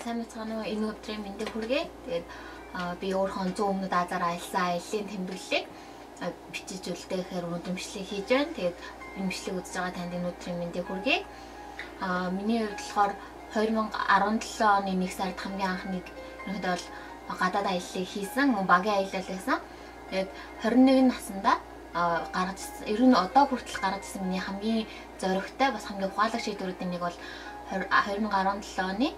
сайн мэцгааны энэ өдрийн мэндийг хүргэе. Тэгээд би өөрийнхөө зүүн өмнөд Азаар аялсан аяллын тэмдэглэлийг бичиж үлдээхээр үнэмшлийг хийж байна. Тэгээд үнэмшлийг үзэж байгаа танд энэ өдрийн мэндийг хүргэе. Миний хувьд болохоор 2017 оны 1 сард хамгийн анхныг ерөнхийдөө бол гадаад аяллыг хийсэн, мөн багийн аялал байсан. Тэгээд 21 наснда гаргаж ирсэн. Ер нь одоо хүртэл гаргаж ирсэн миний хамгийн зоригтой бас хамгийн ухаалаг шийдвэрүүдийн нэг бол 2017 оны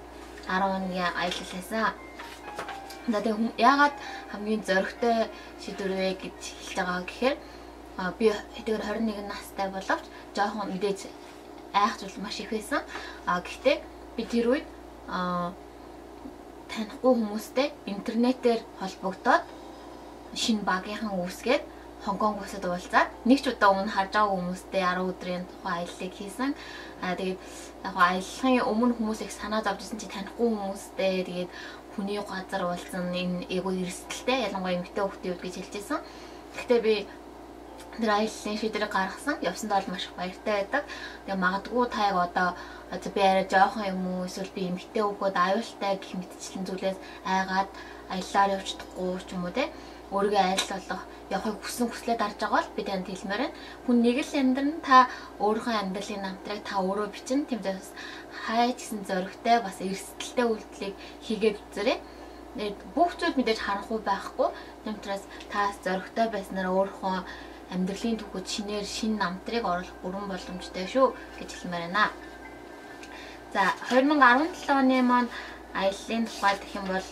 11-ний аялал байсан. Тэгээд яагаад хамгийн зоригтой шийдвэр вэ гэж хэлж байгаа гэхээр би хэдийгээр 21 настай боловч жоохон мэдээж айх зүйл маш их байсан. Гэхдээ би тэр үед танихгүй хүмүүстэй интернетээр холбогдоод шинэ багийнхан үүсгээд Хонконг улсад уулзаад нэг ч удаа өмнө харж байгаа хүмүүстэй 10 өдрийн тухайн аяллыг хийсэн. Тэгээд яг аяллахын өмнө хүмүүс их санаа зовж ирсэн чи танихгүй хүмүүстэй тэгээд хүний газар уулзсан энэ эго эрсдэлтэй ялангуяа эмэгтэй хүүхдийн үед гэж хэлжсэн. Гэхдээ би тэр аяллын шийдвэрийг гаргасан. Явсандаа бол маш их баяртай байдаг. Тэгээ магадгүй та яг одоо би арай жоохон юм уу эсвэл би эмэгтэй хүүхэд аюултай гэх мэтчлэн зүйлээс айгаад аяллаар явж чадахгүй ч юм уу те өөрийгөө айлуулах явахыг хүслээ дарж байгаа бол би танд хэлмээр байна. Хүн нэг л амьдран та өөрийнхөө амьдралын намтрыг та өөрөө бичин тэмдээс хайч гэсэн зоригтой бас эрсдэлтэй үйлдэлийг хийгээд үзээрэй. Бүх зүйл мэдээж харанхуй байхгүй. Тэмдээс та зоригтой байснараа өөрийнхөө амьдралын түүхэд шинээр шинэ намтрыг оруулах бүрэн боломжтой шүү гэж хэлмээр байна. За 2017 оны маань аяллын тухай гэх юм бол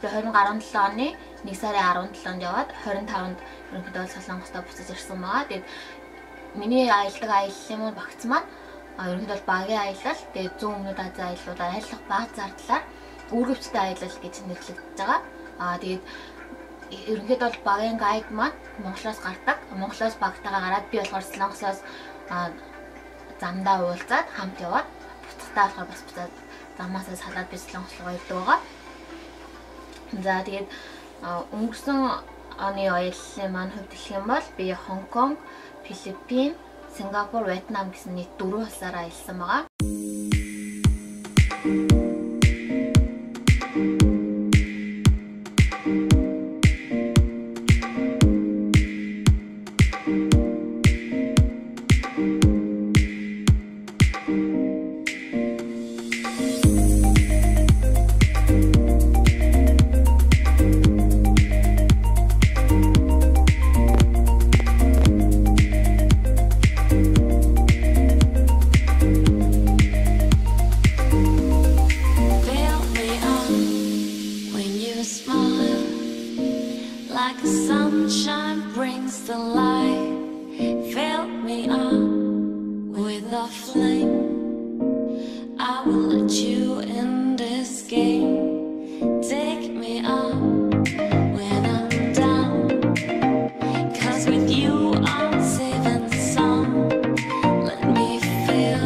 2017 оны 1 сарын 17-нд яваад 25-нд ерөнхийдөө Солонгостоо буцаж ирсэн байгаа. Тэгээд миний аялдаг аяллын маань багц маань ерөнхийдөө багийн аялал, тэгээд зүүн өмнөд Азийн аяллуудаар аялах баг зардлаар үүргэвчтэй аялал гэж нэрлэгдэж байгаа. Тэгээд ерөнхийдөө багийн гайд маань Монголоос гардаг. Монголоос багтайгаа гараад би болохоор Солонгосоос замдаа уулзаад хамт яваад буцахтаа болохоор бас буцаад замаасаа салаад би Солонгос руу явдаг байгаа. За тэгээд өнгөрсөн оны аяллын маань хувьд гэх юм бол би Хонконг, Филиппин, Сингапур, Вьетнам гэсэн нийт 4 улсаар аялсан байгаа. Like the sunshine brings the light, fill me up with a flame. I will let you in this game. Take me up when I'm down, 'cause with you I'm saving the sun. Let me feel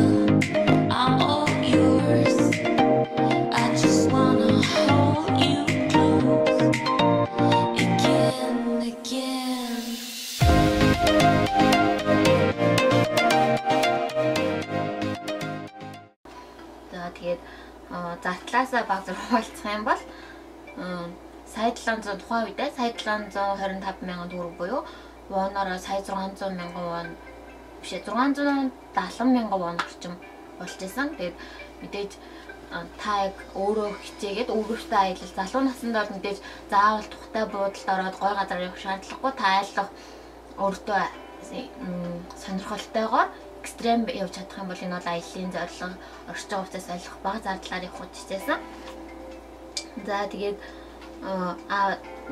I'm all yours. I just wanna hold you close. Тэгээд зартлаасаа баг зэрэг хуваалцах юм бол сая 700 тухайн үедээ сая 725 мянган төгрөг буюу вонороо сая 600 мянган вон биш 670 мянган вон орчим болж исэн. Тэгээд мэдээж та яг өөрөө хичээгээд өөрөөсөө аялал залуу наснд бол мэдээж заавал тухтай буудалд ороод гой газар явах шаардлагагүй. Та аялах өөртөө сонирхолтойгоор экстрем явж чадах юм бол энэ бол аяллын зорилго орчин хувцас аялах бага зардлаар явах хүчтэйсэн. За тэгээд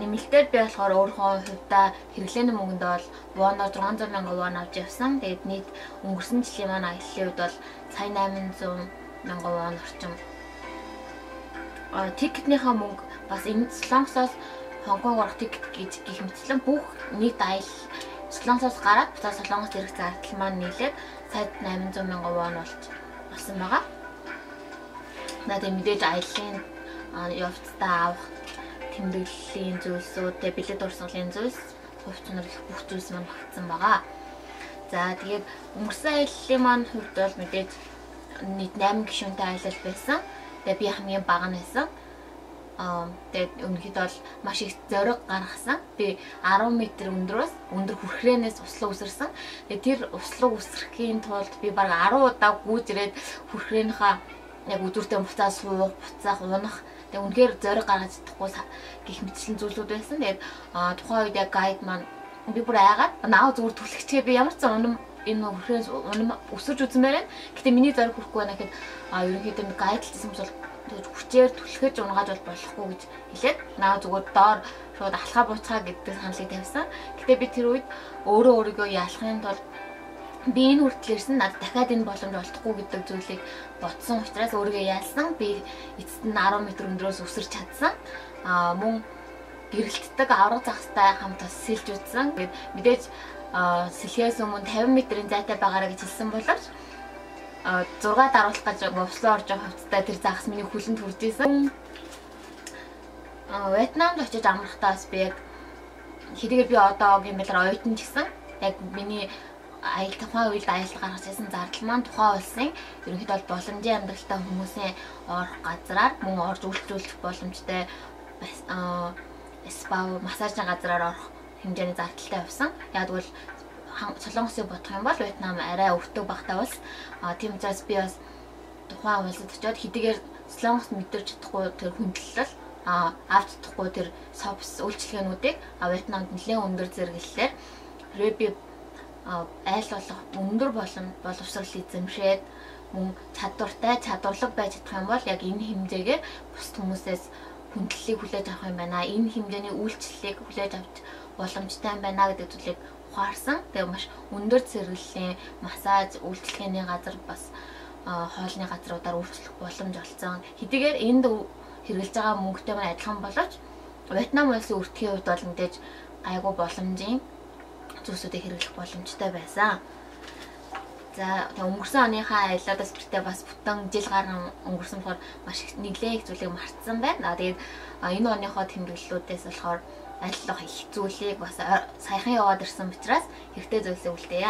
нэмэлтээр би болохоор өөрийнхөө хувьдаа хэрэглээний мөнгөндөө бол воноор 600 мянган вон авч явсан. Тэгээд нийт өнгөрсөн жилийн маань аяллын үед бол сая 800 мянган вон орчим. Тикетнийхаа мөнгө бас энэ Солонгосоос Хонконг орох тикет гэж гэх мэтлэн бүх нийт аялал Солонгосоос гараад буцаад Солонгост ирэх зардал маань нийлээд сая 800 мянган вон болсон байгаа. Надад мэдээж аяллын явцдаа авах тэмдэглэлийн зүйлсүүд, билет урсгалын зүйлс, хувь цэцэрлэх бүх зүйлс маань багтсан байгаа. За тэгээд өнгөрсөн аяллын маань хувьд бол мэдээж нийт 8 гишүүнтэй аялал байсан. Тэгээд би хамгийн бага нь байсан. Тэгээд өнөхөд бол маш их зориг гаргасан. Би 10 м өндрөөс өндөр хүрхрээнээс услуу үсэрсэн. Тэгээд тэр услуу үсрэхийн тулд би баг 10 удаа гүйж ирээд хүрхрээнийхээ яг өдөртөө буцаа суух, буцаах, унах. Тэгээд үнэхээр зориг гаргаж чадахгүй гих мэтчлэн зүйлүүд байсан. Тэгээд тухайн үед яг гайд маань би бүр айгаад наа зүгээр түлхчихээ би ямар ч унам энэ хүрхрээнээс унам өсөрж үзмээр байна. Гэтэ миний зориг хүрхгүй байна гэхэд ерөнхийдөө гайдалсан бол хүчээр түлхэж унгааж бол болохгүй гэж хэлээд наа зүгээр доор шууд алхаа буцгаа гэдэг саналыг тавьсан. Гэтэ би тэр үед өөрийгөө яалахын тулд би энэ хүртэл ирсэн надад дахиад энэ боломж олдохгүй гэдэг зүйлийг бодсон учраас өөрийгөө яалсан. Би эцэст нь 10 м өндрөөс өсөрч чадсан. Мөн гэрэлтдэг авраг загастай хамт бас сэлж үзсэн. Тэгээд мэдээж сэлхээс өмнө 50 м-ийн зайтай байгаараа гэж хэлсэн боловч 6 даруулах гэж услуу орж байгаа хувцастай тэр загас миний хүлэнд хүрж исэн. Вьетнамд очиж амрахтаа бас би яг хэдийгээр би одоо гэмээр оюутан ч гэсэн яг миний тухайн үед аялал гаргаж ирсэн зардал маань тухайн улсын ерөнхийдөө бол боломжийн амьдралтай хүмүүсийн орох газраар мөн орж үйлчлүүлэх боломжтой спа массажны газраар орох хэмжээний зардалтай явсан. Яг бол Солонгосыг бодох юм бол Вьетнам арай өвтөг багтаа улс. Тийм учраас би бас тухайн улсад очиод хэдийгээр Солонгос мэдэрч чадахгүй тэр хүндлэл авч чадахгүй тэр совс үйлчлэгээнүүдийг Вьетнамд нэлээд өндөр зэрэглэлээр хэрвээ би айл болох өндөр боловсрол эзэмшээд мөн чадварлаг байж чадах юм бол яг энэ хэмжээгээр бус хүмүүсээс хүндлэлийг хүлээж авах юм байна. Энэ хэмжээний үйлчлэлийг хүлээж авч боломжтой юм байна гэдэг зүйлийг ухаарсан. Тэгээ маш өндөр зэрэглэлийн массаж үйлчлэгээний газар бас хоолны газруудаар үйлчлэх боломж олцсон. Хэдийгээр энд хэрэгжилж байгаа мөнгөтэй маань адилхан боловч Вьетнам улсын өртгийн хувьд бол мэдээж айгүй боломжийн зүйлсүүдийг хэрэглэх боломжтой байсан. За тэгээ өнгөрсөн оныхаа аяллаадаас битээ бас бүтэн жил гарan өнгөрсөн болохоор маш их нэглээ их зүйлийг мартсан байна. Тэгээд энэ оныхоо тэмдэглэлүүдээс болохоор аяллах их зүйлийг бас саяхан яваад ирсэн учраас хэрэгтэй зүйлсээ үлдээе.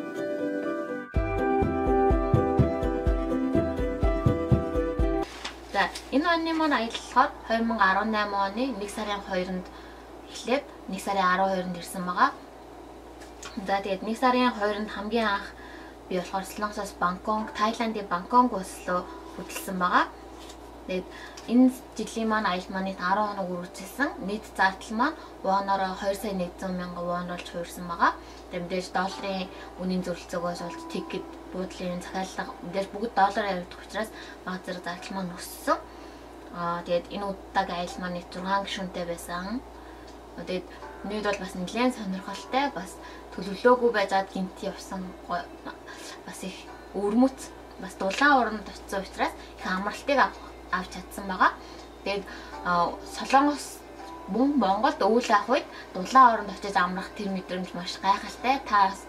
За энэ оны маань аяллахаар 2018 оны 1 сарын 2-нд эхлээд 1 сарын 12-нд ирсэн байгаа. За тэгээд 1 сарын 2-нд хамгийн анх би болохоор Солонгосоос Бангкок, Тайландын Бангкок улс руу хөдөлсөн байгаа. Тэгээд энэ жилийн маань аялал маань 10 хоног үргэлжилсэн. Нийт зардал маань воноор 2,100,000 вон болж хуурсан байгаа. Тэгээд мэдээж долларын үнийн зөрчилдөөс болж тикет, буудлын захиалга мэдээж бүгд доллараар явагдах учраас баг зэрэг зардал маань өссөн. Тэгээд энэ удаагийн аялал маань 6 гишүүнтэй байсан. Тэгээд нийт бол бас нэлээд сонирхолтой, бас төлөвлөөгүй байжгаад гинт явсан бас их өрмөц, бас дулаан уранд очсон учраас их амралтыг авч чадсан байгаа. Тэгээд Солонгос мөн Монголд өвөл авах үед дулаан оронд очиж амрах тэр мэдрэмж маш гайхалтай. Та бас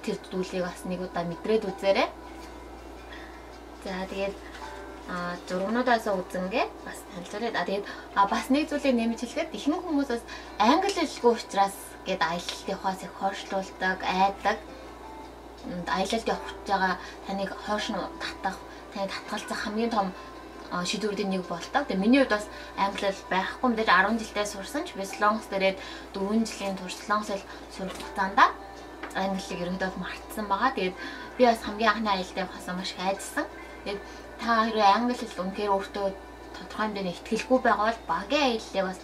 тэр зүйлийг бас нэг удаа мэдрээд үзээрэй. За тэгээд зургнуудаас үзэнгээ бас танилцуулъя. Тэгээд бас нэг зүйлийг нэмж хэлэхэд ихэнх хүмүүс бас англи хэлгүй учраас гээд аялалт явахаас их хойшлуулдаг, айдаг. Аялалд явах гэж байгаа таныг хойш нь татах, таныг татгалзах хамгийн том шийдвэрүүдийн нэг болдог. Тэгээ миний хувьд бас англи хэл байхгүй. Мэдээж 10 жилдээ сурсан ч би Солонгос дээрээ 4 жилийн турш Солонгос хэл сурах хугацаанд англи хэлийг ерөнхийдөө мартсан байгаа. Тэгээд би бас хамгийн анхны аялалд явахаас маш их айдсан. Тэгээд та хэрвээ англи хэл үнэхээр өөртөө тодорхой хэмжээний ихтгэлгүй байгаа бол багийн аяллыг бас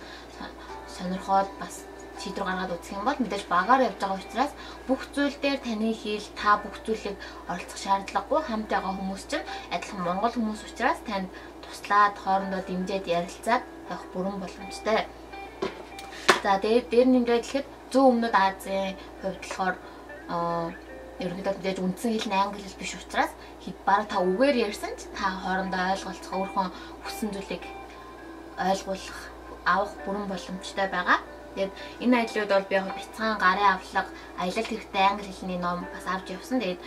сонирхоод бас шийдвэр гаргаад үзэх юм бол мэдээж багаар явж байгаа учраас бүх зүйл дээр таны хэл, та бүх зүйлийг оролцох шаардлагагүй. Хамт байгаа хүмүүс чинь адилхан монгол хүмүүс учраас танд туслаад хоорондоо дэмжиж ярилцаад явах бүрэн боломжтой. За тэгээд дээр нэмээд хэлэхэд Зүүн өмнөд Азийн хувьд болохоор ерөнхийдөө мэдээж үндсэн хэл нь англи хэл биш учраас бараг та үгээр ярьсан ч та хоорондоо ойлголцох, өөрхөн хүссэн зүйлийг ойлгуулах, авах бүрэн боломжтой байгаа. Тэгээд энэ аяллууд бол би яг бяцхан гарын авлага, аялалт хэрэгтэй англи хэлний ном бас авч явсан. Тэгээд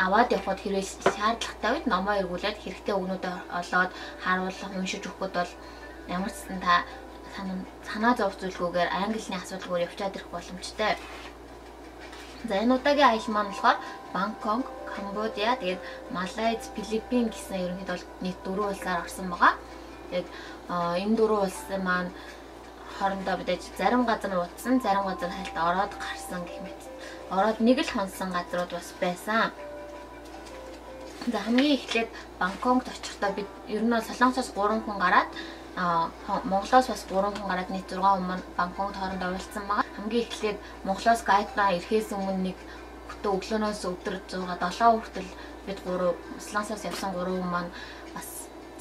аваад явхад хэрвээ шаардлагатай үед номоо эргүүлээд хэрэгтэй өгнүүдэд олоод харуулах, уншиж өгөхөд бол ямар ч сан та санаа зовх зүйлгүйгээр англиний асуудалгүйгээр явчаад ирэх боломжтой. За энэ удаагийн аялал маань болохоор Бангкок, Камбодиа, тэгээд Малайз, Филиппин гэсэн ерөнхийдөө бол нийт 4 улсаар орсон байгаа. Тэгээд энэ 4 улсын маань хоорондоо бидэж зарим газар нь утсан, зарим газар хальт ороод гарсан гэх мэт. Ороод нэг л хонсон газрууд бас байсан. За хамгийн эхлээд Бангкокт очихдоо бид ер нь бол Солонгосоос 3 хүн гараад Монголоос бас 3 хүн гараад нийт 6 хүн Бангкокт хоорондоо уулзсан байгаа. Хамгийн эхлээд Монголоос гайдаа ирэхээс өмнө нэг өглөөнөөс өдөр 6-7 хүртэл бид 3 Солонгосоос явсан 3 хүн маань бас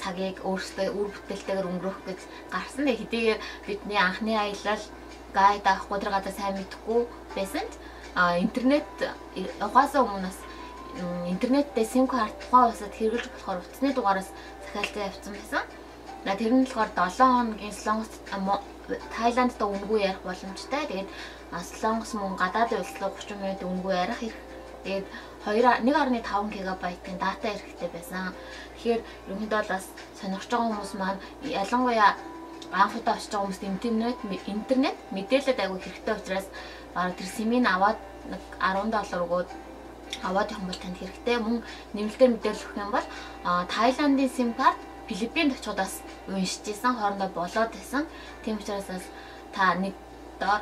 цагийг өөрсдөө үр бүтээлтэйгээр өнгөрөх гэж гарсан. Тэгээ хэдийгээр бидний анхны аялал гайд авахгүй тэр гадаа сайн мэдхгүй байсан. Интернет угаасаа өмнө бас интернеттэй сим карт тухайн улсад хэрэглэж болохоор утасны дугаараас захиалцаа явуулсан байсан. Тэр нь болохоор 7 хоногийн Солонгос Тайландтай үнгүй ярих боломжтой. Тэгээд Солонгос мөн гадаадын улс руу 30 минут үнгүй ярих хэрэг. Тэгээд 1.5 ГБ-ийн дата хэрэгтэй байсан. Тэгэхээр ерөнхийдөө бас сонирхож байгаа хүмүүс маань ялангуяа анх удаа очиж байгаа хүмүүст интернет мэдээлэлд аягүй хэрэгтэй учраас бараг тэр симийг аваад $10 өгөөд аваад явах бол танд хэрэгтэй. Мөн нэмэлтээр мэдээлэл өгөх юм бол Тайландын сим карт Филиппинд очиход бас уншижсэн хоорондоо болоод байсан. Тийм учраас та нэг доор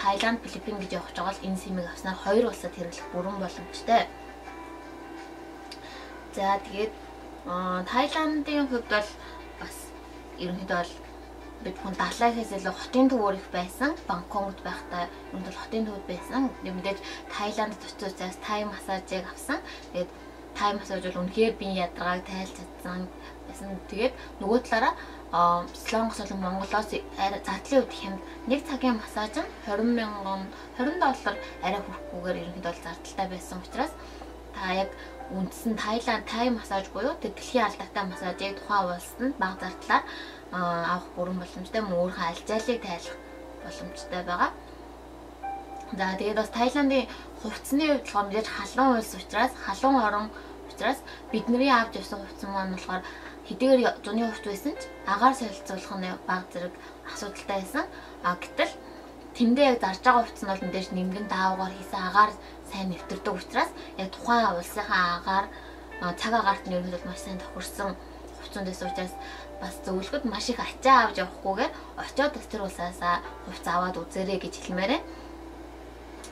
Тайланд, Филиппин гэж явах гэж байгаа бол энэ симийг авснаар 2 улсад хэрэглэх бүрэн боломжтой. За тэгээд Тайландын хувьд бол бас ерөнхийдөө бол бид хүн 70-аас илүү хотын төвөр их байсан. Бангкокт байхдаа ерөнхийдөө хотын төвд байсан. Мэдээж Тайландд очиж тай массажийг авсан. Тэгээд тай массаж бол үнэхээр биеийн ядаргааг тайлж чадсан байсан. Тэгээд нөгөө талаараа Солонгос болон Монголоос зардлын үед хэмд нэг цагийн массаж нь $20 арай хүрэхгүйгээр ерөнхийдөө зардалтай байсан учраас та яг үндсэн Тайланд тай массаж буюу дэлхийн алдартай массажийг тухайн улсад бага зардлаар авах бүрэн боломжтой, мөн өөрийнхөө аль тайлах боломжтой байгаа. За тэгээд бас Тайландын хувцсны хувьд болохоор мэдээж халуун улс учраас халуун орон учраас бидний авч явсан хувцас маань болохоор хэдийгээр зуны хувцас байсан ч агаар солилцуулах нь бага зэрэг асуудалтай байсан. Гэтэл тэндээ яг зарж байгаа хувцас нь бол мэдээж нэмгэн даавгаар хийсэн агаар сайн нэвтэрдэг учраас яг тухайн улсынхаа агаар цаг агаарт нь ерөнхийдөө маш сайн тохирсон хувцсууд байсан учраас бас зөвлөхөд маш их ачаа авч явахгүйгээр очиод бас тэр улсаасаа хувцас аваад үзээрэй гэж хэлмээрээ.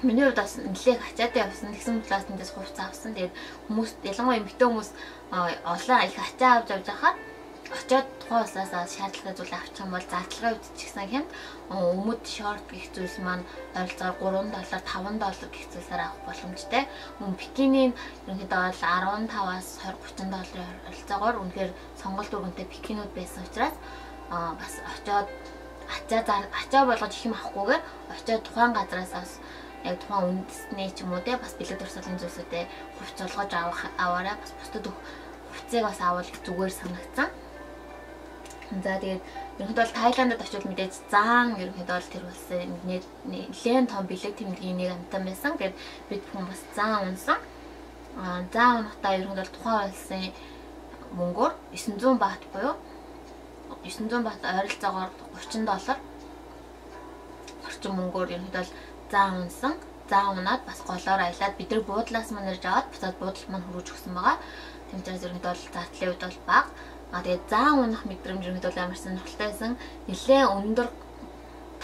Миний хувьд бас нэлээд ачаатай явсан. Тэгсэн мэт тэндээс хувцас авсан. Тэгээд хүмүүс ялангуяа эмэгтэй хүмүүс олон их ачаа авч явж байхаар очиод тухайн улсаасаа шаардлагатай зүйл авчих юм бол зардлага үед ч гэсэн хэмд өмнөд шорт гэх зүйлс маань ойролцоогоор $3, $5 гэх зүйлсээр авах боломжтой. Мөн бикинийн ерөнхийдөө бол $15-аас $20-30 ойролцоогоор үнэхээр сонголт өргөнтэй бикинүүд байсан учраас бас очиод ачаа болгож их юм авахгүйгээр очиод тухайн газраас бас яг тухайн үндэсний ч юм уу те бас бэлэг дурсгалын зүйлсүүдээ хувьц олгож аваарай. Бас бусдад хувьцыг бас авал зүгээр санагдсан. За тэгээд ерөнхийдөө бол Тайландд очивол мэдээж заан ерөнхийдөө бол тэр улсын нэлээд том бэлэг тэмдгийн нэг амтан байсан. Тэгээд бид хүн бас заан унсан. Заан унахтаа ерөнхийдөө тухайн улсын мөнгөөр 900 баат буюу 900 баат ойролцоогоор $30 орчим мөнгөөр ерөнхийдөө заан унсан. Заан унаад бас голоор аялаад бид нар буудлаас маань ирж аваад буцаад буудлал маань хөрвж өгсөн байгаа. Тийм учраас ерөнхийдөө бол зардлын үед бол бага. Тэгээд заан унах мэдрэмж ерөнхийдөө амар сонирхолтой байсан. Нэлээ өндөр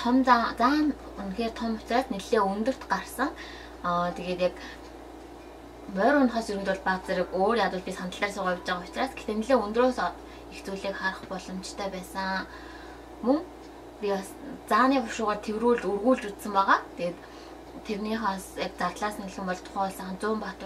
том заан үнэхээр том учраас нэлээ өндөрт гарсан. Тэгээд яг морь унахаас ерөнхийдөө бага зэрэг өөр ядвал би сандалаар суугаа явж байгаа учраас гэхдээ нэлээ өндрөөс их зүйлийг харах боломжтой байсан. Мөн би бас зааны бушуугаар тэргүүлж өргүүлж үзсэн байгаа. Тэгээд тэрнийхээс яг зардлаас нь хэлэх бол тухайн улсын 100 баат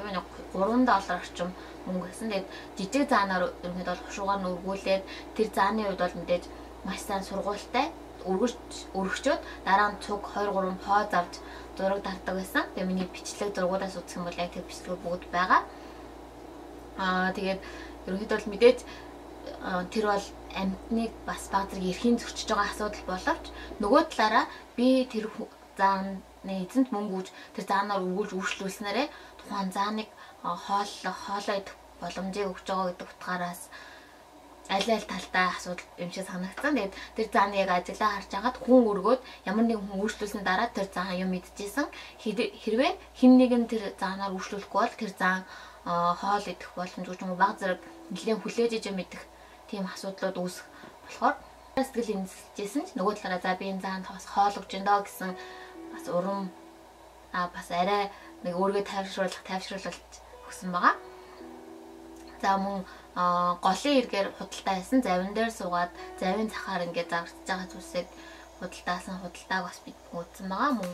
буюу $3 орчим мөнгө гэсэн. Тэгээд жижиг заанаар ерөнхийдөө бол хушуугаар нь өргүүлээд тэр зааны үед бол мэдээж маш сайн сургуультай өргөчөөд дараа нь цуг 2-3 поз авч зураг дардаг байсан. Тэгээд миний бичлэг зургуудаас үзэх юм бол яг тэр бичлэг бүгд байгаа. Тэгээд ерөнхийдөө бол мэдээж тэр бол амьтныг бас баг зэрэг эрхийн зөрчиж байгаа асуудал боловч нөгөө талаараа би тэр зааны эзэнт мөнгө өгж тэр заанаар өгүүлж үргэлжлүүлснээрээ тухайн зааныг хоолоо идэх боломжийг өгч байгаа гэдэг утгаараас аль талтай асуудал юм шиг санагдсан. Тэгээд тэр зааны яг ажиглаа харж агаад хүн өргөөд ямар нэгэн хүн үргэлжлүүлсний дараа тэр заан юм мэдчихсэн. Хэрвээ хэн нэгэн тэр заанаар үргэлжлүүлэхгүй бол тэр заан хоол идэх боломжгүй ч юм уу баг зэрэг нэлээд хүлээж иж мэдэх тийм асуудлууд үүсэх болохоор сэтгэл эмзэлжсэн ч нөгөө талаараа за би энэ заанд бас хоол өгч өндөө гэсэн бас урам бас арай нэг өөргөө тайвшруулж өгсөн байгаа. За мөн голын эргээр худалдаа хийсэн завин дээр суугаад завин цахаар ингээд загартж байгаа зүйлсийг худалдааг бас бид үзсэн байгаа мөн.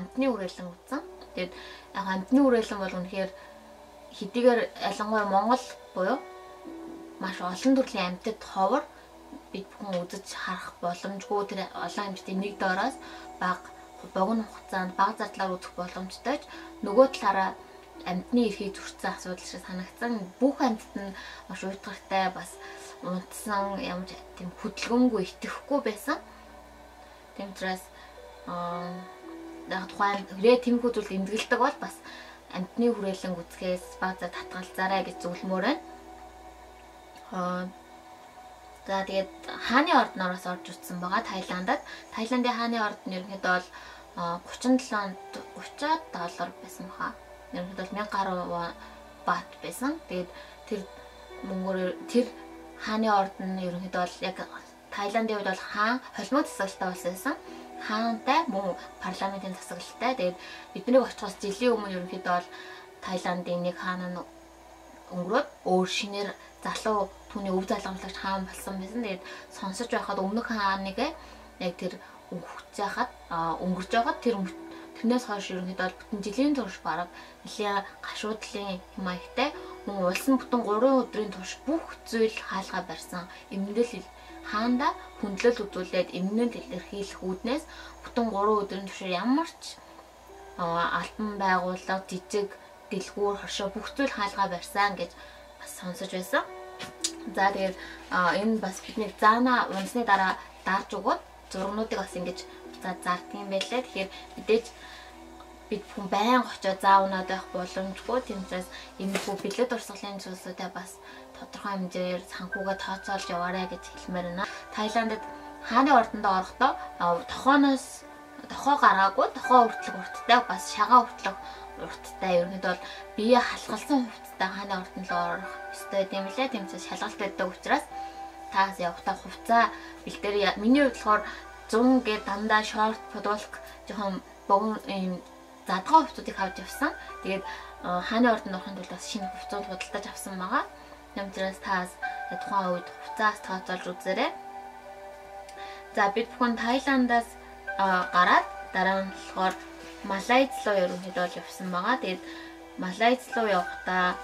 Амтны үрэлэн утсан. Тэгээд яг амтны үрэлэн бол үнэхээр хэдийгээр ялангуяа Монгол буюу маш олон төрлийн амьтад ховор бид бүхэн үзэж харах боломжгүй тэр олон амьтдын нэг доороос богино хугацаанд бага зардлаар үзэх боломжтой ч нөгөө талаараа амьтны эрхийг зөрчсөн асуудал шиг санагдсан. Бүх амьтад нь маш уйтгартай бас унтсан ямар тийм хөдөлгөөнгүй итгэхгүй байсан. Тийм учраас тухайн тиймэрхүү зүйл тэмдэглэдэг бол бас амьтны хүрээлэн үзэхээс баг за татгалзаарай гэж зөвлөмөр байна. За тэгээд хааны ордноороос орж утсан байгаа Таиландад. Таиландын хааны орд нь ерөнхийдөө бол $30 байсан баха. Ерөнхийдөө 1000 гаруй бат байсан. Тэгээд тэр мөнгөөр тэр хааны орд нь ерөнхийдөө бол яг Таиландын хувьд бол хаан холимог засаглалтай болсон. Хаантай мөн парламентын засаглалтай. Тэгээд биднийг очихоос жилийн өмнө ерөнхийдөө бол Таиландын нэг хаан нь өнгөрөөд өөр шинээр залуу түүний өв залгамжлагч хаан болсон байсан. Тэгээд сонсож байхад өмнөх хааныг яг тэр өнгөрж байхад тэрнээс хойш ерөнхийдөө бол бүтэн жилийн турш бараг нэлийн гашуудлын хямаягтай мөн улс нь бүтэн 3 өдрийн турш бүх зүйл хаалгаа барьсан. Эмнэлэл хаанда хүндлэл үзүүлээд эмнэлэл илэрхийлэх үүднээс бүтэн 3 өдрийн турш ямар ч албан байгууллага жижиг дэлгүүр хоршоо бүх зүйл хаалгаа барьсан гэж бас сонсож байсан. За тэгээд энэ бас бидний заана унсны дараа дарж өгөөд зургнуудыг бас ингэж зарддаг юм байлээ. Тэгэхээр мэдээж бид бүхэн байнга очиод заавнаад байх боломжгүй. Тиймээс энэ бүх бэлэг дурсгалын зүйлсүүдээ бас тодорхой хэмжээгээр санхүүгээ тооцоолж яваарай гэж хэлмээр байна. Таиландд хааны ордондоо орохдоо тохоо гараагүй, тохоо хүртлэх урттай бас шагаа хүртлэх урттай ерөнхийдөө бол бие халгалсан хувцастай хааны ордонд орох ёстой юм лээ. Тиймээс шалгалт байдаг учраас таас явахтаа хувцас бэлдээр миний хувьд болохоор 100 гэ дандаа шорт, футболк жоохон богино ийм задгаа хувцсуудыг авч явсан. Тэгээд хааны ордонд орохын тулд бас шинэ хувцсууд худалдаж авсан байгаа. Тиймээс таас тухайн үед хувцас тооцоолж үзээрэй. За бид бүхэн Таиландаас гараад дараа нь болохоор Малайз руу ерөнхийдөө явсан байгаа. Тэгээд Малайз руу явахдаа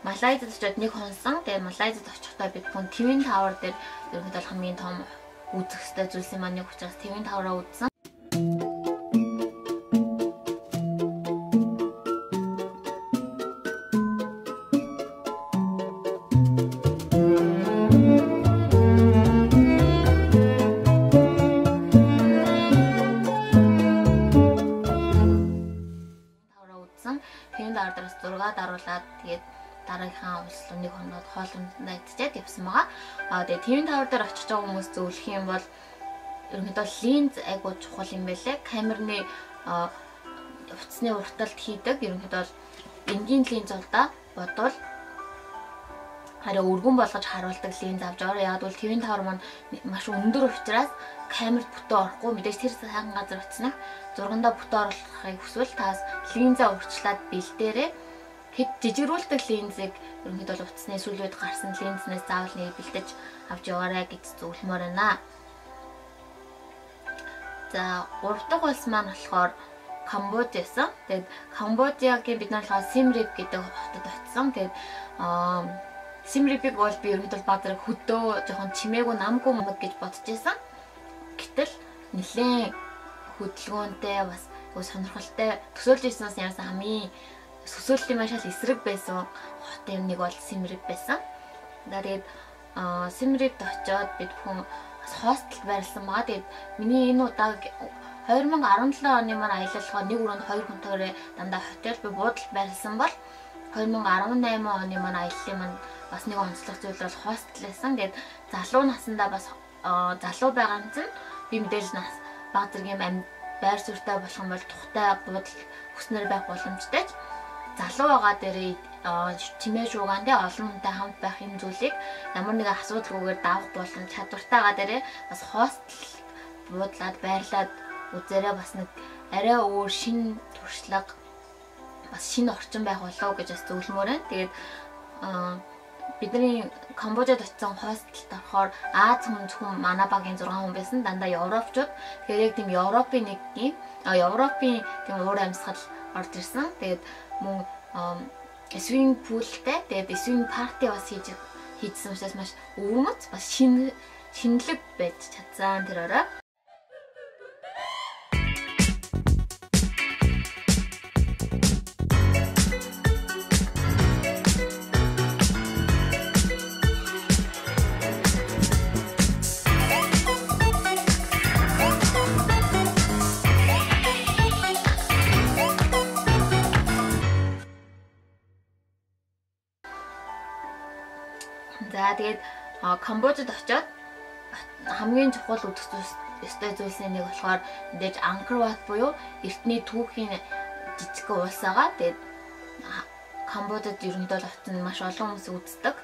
Малайзд очиод нэг хонсон. Тэгээд Малайзд очихдоо бид бүхэн Twin Tower дээр ерөнхийдөө хамгийн том үзэх ёстой зүйлсийн маань нэг учраас Twin Tower-аа үзсэн. Twin Tower-аас 6 даруулаад тэгээд дараагийнхаа улслын 1 хоноод хоолундаа идчихэд явсан байгаа. Тэгээ TV тавар дээр очиж байгаа хүмүүс зөвлөх юм бол ерөнхийдөө линз айгуу чухал юм байлээ. Камерны утасны урталт хийдэг. Ерөнхийдөө энгийн линз бол да бодвол хараа өргөн болгож харуулдаг линз авч аваа. Яг бол TV тавар маань маш өндөр учраас камерт бүтэн орохгүй. Мэдээж тэр сайхан газар утснах 6-даа бүтэн оруулахыг хүсвэл таас линзаа урьдчилаад бэлдээрээ хэд жижигрүүлдэг линзийг ерөнхийдөө утасны сүлүүд гарсан линзнээс заавал нэг бэлдэж авч яваарай гэж зөвлөмөр байна. За 3 дахь улс маань болохоор Камбож байсан. Тэгээд Камбожийн бид нар болохоор Сiem Reap гэдэг хотод очсон. Тэгээд Siem Reap-ийг бол би ерөнхийдөө бадраг хөдөө жоохон чимээгүй намгүй мод гэж бодож байсан. Гэтэл нэлээд хөдөлгөөнтэй бас сонирхолтой төсөөлж ирсэнээс яасан хамгийн төсөөллийн маш их эсрэг байсан хотын нэг бол Siem Reap байсан. Тэгээд Siem Reap-д очиод бид бүхэн бас хостел байрласан байгаа. Тэгээд миний энэ удааг 2017 оны маань аялалгаа нэг өрөөнд 2 хүнтэйгээр дандаа хотел би буудалд байрласан бол 2018 оны маань аяллын маань бас нэг онцлог зүйл бол хостел байсан. Тэгээд залуу насандаа бас залуу байгаа нь би мэдээж нас баг зэргийн байр суурьтай болох юм бол тухтай буудал хүснэр байх боломжтой ч залуу байгаа дээрээ чимээ шуугаан дээр олон хүнтэй хамт байх юм зүйлийг ямар нэгэн асуудалгүйгээр давах боломж чадвартайгаа дээрээ бас хостел буудлаад байрлаад үзээрээ бас нэг арай өөр шинэ туршлага бас шинэ орчин байх болов гэж бас зөвлөмөр байна. Тэгээд бидний Камбожид очсон хостелд орохоор Аз хүн зөвхөн манай багийн 6 хүн байсан. Дандаа европчууд. Тэгэхээр яг тийм Европын нэг тийм Европын тийм уур амьсгал орж ирсэн. Тэгээд мөн swing poolтэй. Тэгээд swing party бас хийжсэн учраас маш өвөрмөц бас шинэлэг байж чадсан тэр орой. За тэгээд Камбожид очиод хамгийн чухал үзэх ёстой зүйлсийн нэг болохоор мэдээж Angkor Wat буюу эртний түүхийн жижиг улс байгаа. Тэгээд Камбожид ерөнхийдөө очсон маш олон хүмүүс үздэг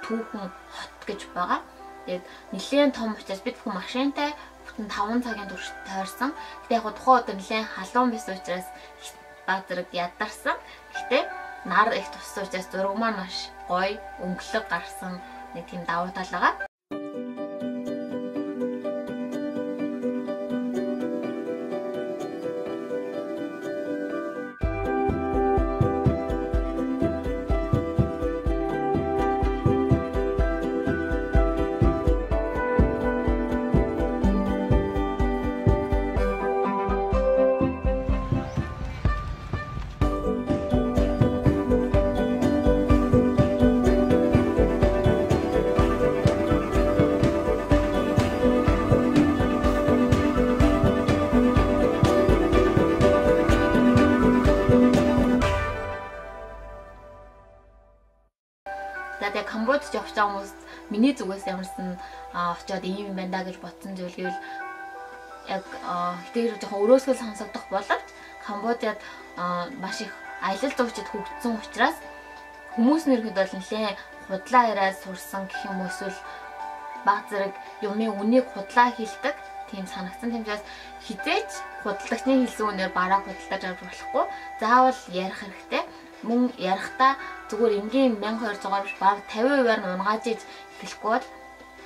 түүхэн хот гэж байгаа. Тэгээд нэлээд том учраас бид бүхэн машинтай бүтэн 5 цагийн турш тойрсон. Гэтэ яг тухайн өдөр нэлээд халуун байсан учраас баг зэрэг ядарсан. Гэтэ нар их туссан учраас зураг маань маш гоё, өнгөлөг гарсан нэг тийм давуу тал байгаа. Тэгээд Камбожид явж байгаа хүмүүс миний зүгээс ямарсан очиод ийм юм байна да гэж бодсон зүйл гэвэл яг тэр жоохон өрөөсгөл сонсогдох боловч Камбожид маш их аялал жуулчид хөгжсөн учраас хүмүүс нэрхэд нэлээд худлаа яриад сурсан гэх юм уу эсвэл баг зэрэг юмны үнийг худлаа хэлдэг тийм санагдсан. Тиймээс хизээч худалдагчны хэлсэн үнээр бараа худалдаж авч болохгүй. Заавал ярих хэрэгтэй. Мөн ярихдаа зүгээр энгийн 1200-аар биш баг 50%-аар нь унгаажиж хэлэхгүй бол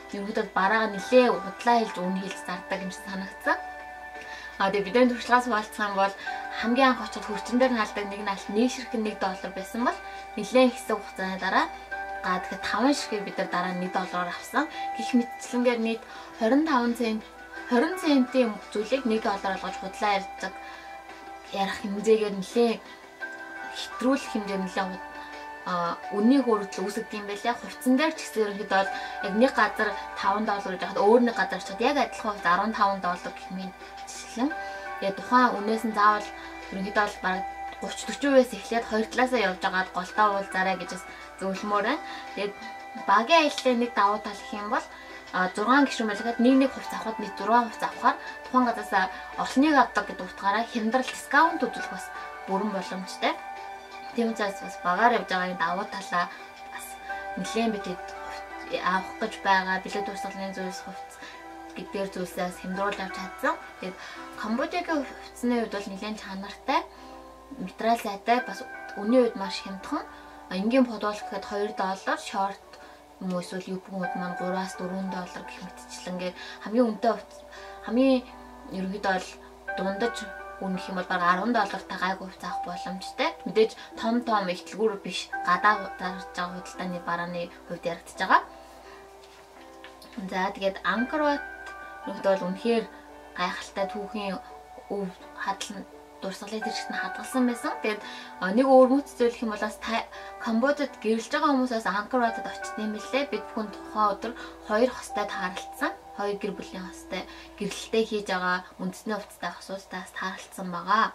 ерөнхийдөө бараага нэлээ худлаа хэлж үн хэлж зардаг юм шиг санагдсан. Тэгээд бидний туршлагаас хуваалцсан бол хамгийн анх очоод хөрчин дээр наалдаг нэг наалт нэг ширхэг $1 байсан бол нэлээд хэсэг хугацааны дараа тэгэхээр 5 ширхгийг бид нар дараа $1 авсан. Гэх мэтчлэнгээр нийт 20 центийн зүйлийг $1 болгож худлаа ярьдаг ярих хэмжээгээр нэлээд хэтрүүлэх хэмжээ нэлээд үнийн хөрөлт үүсгдэг юм байлаа. Хувцсан дээр ч гэсэн ерөнхийдөө яг нэг газар $5 гэж хахад өөр нэг газар очоод яг адилхан $15 гэх мэт жишээлэн. Тэгээд тухайн үнээс нь заавал ерөнхийдөө баг 30-40%-ээс эхлээд 2 талаасаа явж байгаад голтоо уулзаарай гэж зөвлөмөр байна. Тэгээд багийн аяллаа нэг давуу тал гэх юм бол 6 гишүүн байлгаад нэг хувьц авахд нэг 6 хувьц авахаар тухайн газраас олныг авдаг гэдэг утгаараа хямдрал дискаунт үзүүлэх бас бүрэн боломжтой. Тийм учраас бас багаар явж байгаа давуу талаа бас нэлээд бидэд авах гэж байгаа билет туршлагын зүйлс хувьц гэдгээр зүйлсээс хямдруулж авч чадсан. Тэгээд Камбожигийн хувьцны хувьд бол нэлээд чанартай, материал сайтай, бас үнийн үед маш хямдхан. Энгийн бодвол гэхэд $2, шорт юм уу эсвэл юпгууд маань $3-4 гэх мэтчлэнгээр хамгийн үнэтэй хамгийн ерөнхийдөө бол дундаж үнэх юм бол баг $10 гайгүй хувьц авах боломжтой. Мэдээж том ихтлгүүр биш гадаа зарж байгаа худалдааны барааны хувьд яригдж байгаа. За тэгээд Анкорват нөхд бол үнэхээр гайхалтай түүхийн өв хадлан дурсгалын зэрэгт нь хадгалсан байсан. Тэгээд нэг өөр мөц зөвлөх юм бол бас Камбожид гэрэлж байгаа хүмүүсээс Анкорватад очсон юм лээ. Бид бүхэн тухайн өдөр 2 хостой тааралцсан. 2 гэр бүлийн хостой гэрэлтээ хийж байгаа үндэсний хувцастай хосуудаас тааралцсан байгаа.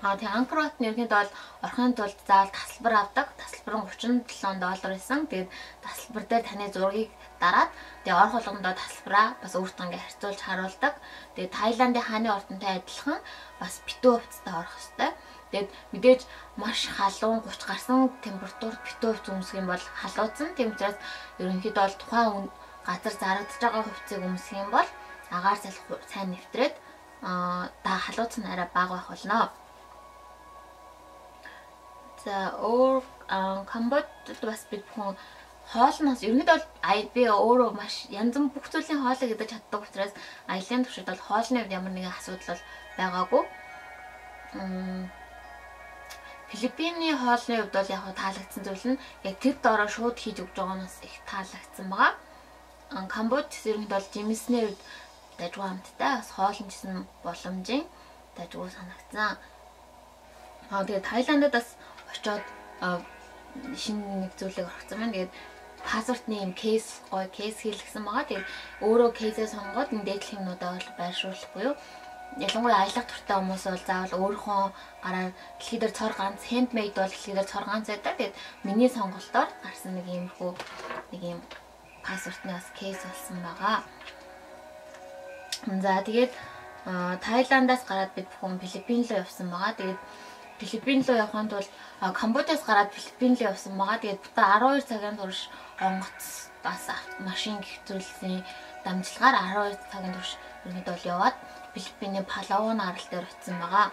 Тэгээ Анкорват нь ерөнхийдөө бол орохын тулд заавал тасалбар авдаг. Тасалбар нь $37 байсан. Тэгээд тасалбар дээр таны зургийг дараад тэгээ орох болгондоо тасалбараа бас өөртөө ингээ харьцуулж харуулдаг. Тэгээд Таиландын хааны ордонтой адилхан бас битүү хувцастай орох ёстой. Тэгээд мэдээж маш халуун 30 гарсан температурт битүү хувцас өмсөх юм бол халууцсан. Тийм учраас ерөнхийдөө бол тухайн газар зарагдж байгаа хувцсыг өмсөх юм бол агаар салхи сайн нэвтрээд халууц нь арай бага байх болно. За Камбожид бас бид бүхэн хоолноос ерөнхийдөө бол би өөрөө маш янз бүрийн бүх зүйлийн хоолыг идэж чаддаг учраас аяллын туршид бол хоолны хувьд ямар нэгэн асуудал бол байгаагүй. Филиппиний хоолны хувьд бол яг таалагдсан зүйл нь яг тэр доороо шууд хийж өгч байгаа нь бас их таалагдсан байгаа. Камбож ерөнхийдөө бол жимсний хувьд дажгүй амттай бас хоолн гэсэн боломжийн дажгүй санагдсан. Тэгээд Таиландд бас очоод шинэ нэг зүйлийг орхисон байна. Тэгээд паспортны юм кейс хийлгсэн байгаа. Тэгээд өөрөө кейсээ сонгоод энэ дээдлэхнүүдээ бол байршуулах буюу ялангуяа аялах туртай хүмүүс бол заавал өөрийнхөө гараар дэлхий дээр цор ганц handmade бол дэлхий дээр цор ганц байдаг. Тэгээд миний сонголтоор гарсан нэг юм паспортны бас кейс болсон байгаа. За тэгээд Таиландаас гараад бид бүхэн Филиппин руу явсан байгаа. Тэгээд Филиппин руу явахын тулд Камбожоос гараад Филиппин руу явсан байгаа. Тэгээд бүтэн 12 цагийн турш онгоц бас машин гэх зүйлсийн дамжлагаар 12 цагийн турш ерөнхийдөө бол яваад Филиппиний Палаван арал дээр очсон байгаа.